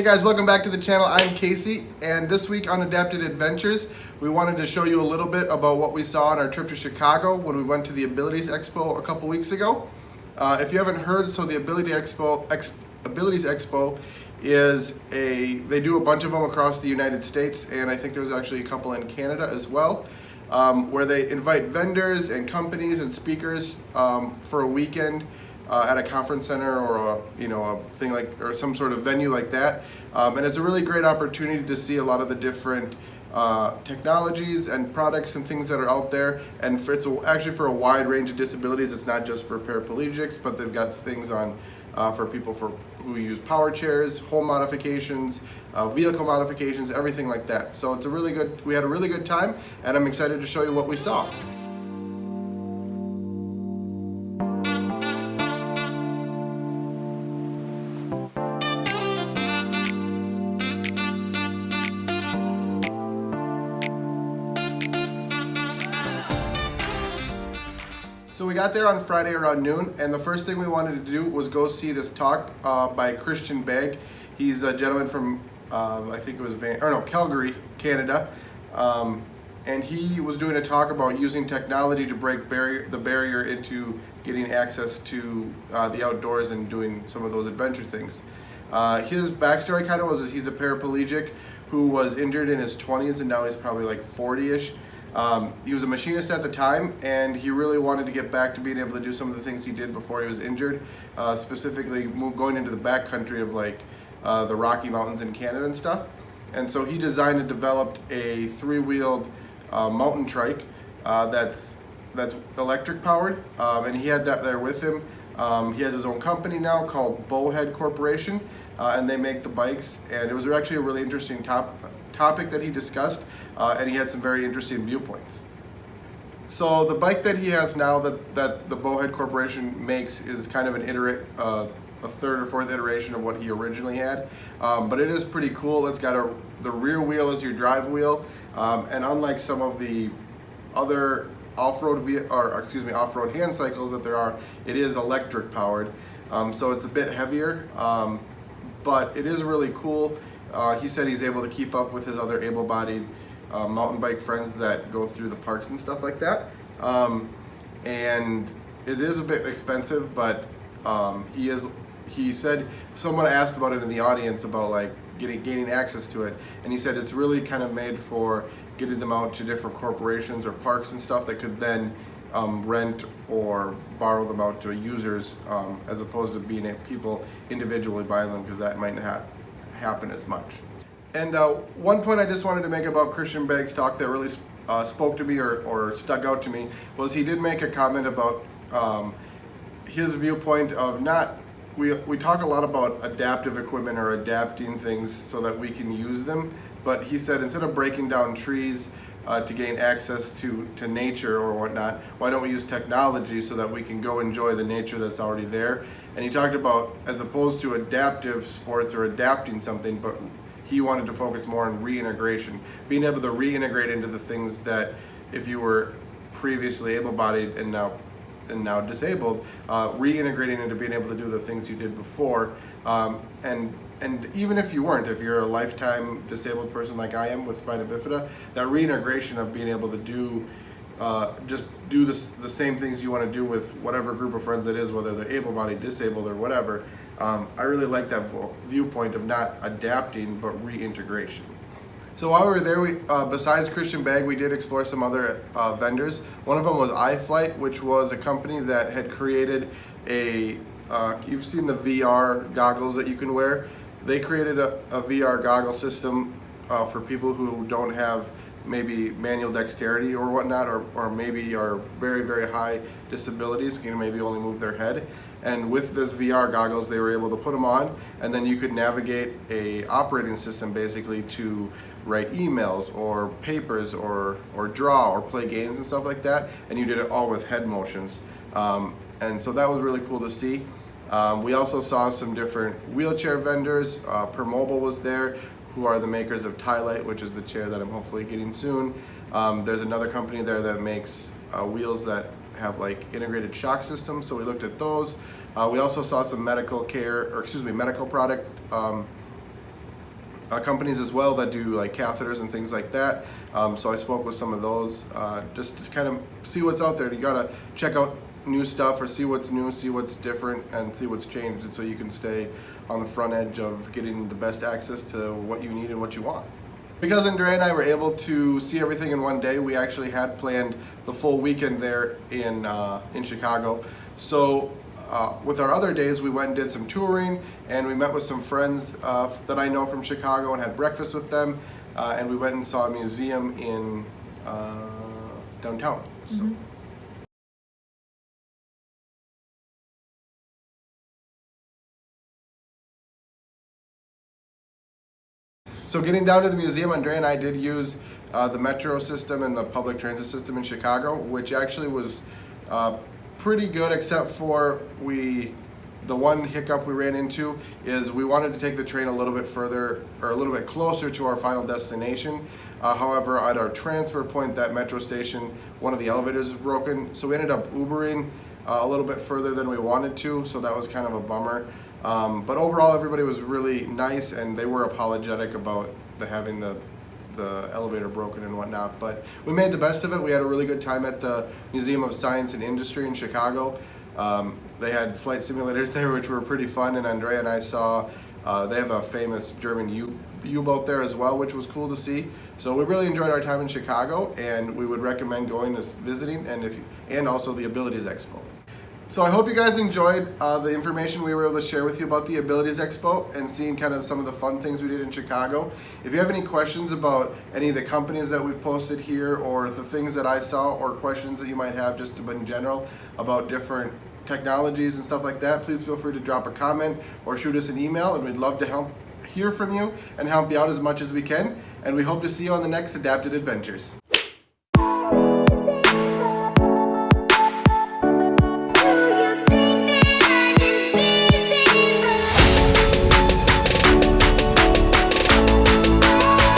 guys, welcome back to the channel. I'm Kasey, and this week on Adapted Adventures, we wanted to show you a little bit about what we saw on our trip to Chicago when we went to the Abilities Expo a couple weeks ago. If you haven't heard, so the Abilities Expo is they do a bunch of them across the United States, and I think there's actually a couple in Canada as well, where they invite vendors and companies and speakers for a weekend at a conference center or a thing like, or some sort of venue like that, and it's a really great opportunity to see a lot of the different technologies and products and things that are out there. And actually for a wide range of disabilities. It's not just for paraplegics, but they've got things on for people who use power chairs, home modifications, vehicle modifications, everything like that. So it's we had a really good time, and I'm excited to show you what we saw. So we got there on Friday around noon, and the first thing we wanted to do was go see this talk by Christian Begg. He's a gentleman from, I think it was Calgary, Canada, and he was doing a talk about using technology to break the barrier into getting access to the outdoors and doing some of those adventure things. His backstory kind of was he's a paraplegic who was injured in his 20s, and now he's probably like 40-ish. He was a machinist at the time, and he really wanted to get back to being able to do some of the things he did before he was injured, specifically going into the backcountry of like the Rocky Mountains in Canada and stuff. And so he designed and developed a three-wheeled mountain trike that's electric powered, and he had that there with him. He has his own company now called Bowhead Corporation, and they make the bikes, and it was actually a really interesting topic that he discussed, and he had some very interesting viewpoints. So the bike that he has now that the Bowhead Corporation makes is kind of a third or fourth iteration of what he originally had, but it is pretty cool. It's got the rear wheel as your drive wheel, and unlike some of the other off-road hand cycles that there are, it is electric powered, so it's a bit heavier, but it is really cool. He said he's able to keep up with his other able-bodied mountain bike friends that go through the parks and stuff like that. And it is a bit expensive, but he said, someone asked about it in the audience about like gaining access to it, and he said it's really kind of made for getting them out to different corporations or parks and stuff that could then rent or borrow them out to users, as opposed to being people individually buying them, because that might not happen as much. And one point I just wanted to make about Christian Begg's talk that really spoke to me or stuck out to me was he did make a comment about his viewpoint of we talk a lot about adaptive equipment or adapting things so that we can use them, but he said instead of breaking down trees to gain access to nature or whatnot, why don't we use technology so that we can go enjoy the nature that's already there? And he talked about, as opposed to adaptive sports or adapting something, but he wanted to focus more on reintegration, being able to reintegrate into the things that if you were previously able-bodied and now disabled, reintegrating into being able to do the things you did before, and even if you weren't, if you're a lifetime disabled person like I am with spina bifida, that reintegration of being able to do the same things you want to do with whatever group of friends it is, whether they're able-bodied, disabled, or whatever. I really like that viewpoint of not adapting, but reintegration. So while we were there, besides Christian Begg, we did explore some other vendors. One of them was iFlight, which was a company that had created you've seen the VR goggles that you can wear. They created a VR goggle system for people who don't have maybe manual dexterity or whatnot, or maybe are very, very high disabilities, can maybe only move their head. And with this VR goggles, they were able to put them on, and then you could navigate a operating system basically to write emails or papers or draw or play games and stuff like that, and you did it all with head motions. And so that was really cool to see. We also saw some different wheelchair vendors. Permobile was there, who are the makers of Tylite, which is the chair that I'm hopefully getting soon. There's another company there that makes wheels that have like integrated shock systems, so we looked at those. We also saw some medical product companies as well that do like catheters and things like that. So I spoke with some of those just to kind of see what's out there. You gotta check out new stuff or see what's new, see what's different, and see what's changed, so you can stay on the front edge of getting the best access to what you need and what you want. Because Andrea and I were able to see everything in one day, we actually had planned the full weekend there in Chicago. So with our other days, we went and did some touring, and we met with some friends that I know from Chicago and had breakfast with them, and we went and saw a museum in downtown. So. Mm-hmm. So getting down to the museum, Andrea and I did use the metro system and the public transit system in Chicago, which actually was pretty good, except for the one hiccup we ran into is we wanted to take the train a little bit further or a little bit closer to our final destination. However, at our transfer point, that metro station, one of the elevators was broken, so we ended up Ubering a little bit further than we wanted to, so that was kind of a bummer. But overall, everybody was really nice, and they were apologetic about having the elevator broken and whatnot. But we made the best of it. We had a really good time at the Museum of Science and Industry in Chicago. They had flight simulators there, which were pretty fun, and Andrea and I saw they have a famous German U-boat there as well, which was cool to see. So we really enjoyed our time in Chicago, and we would recommend going to visiting, and also the Abilities Expo. So I hope you guys enjoyed the information we were able to share with you about the Abilities Expo and seeing kind of some of the fun things we did in Chicago. If you have any questions about any of the companies that we've posted here, or the things that I saw, or questions that you might have just in general about different technologies and stuff like that, please feel free to drop a comment or shoot us an email, and we'd love to hear from you and help you out as much as we can. And we hope to see you on the next Adapted Adventures.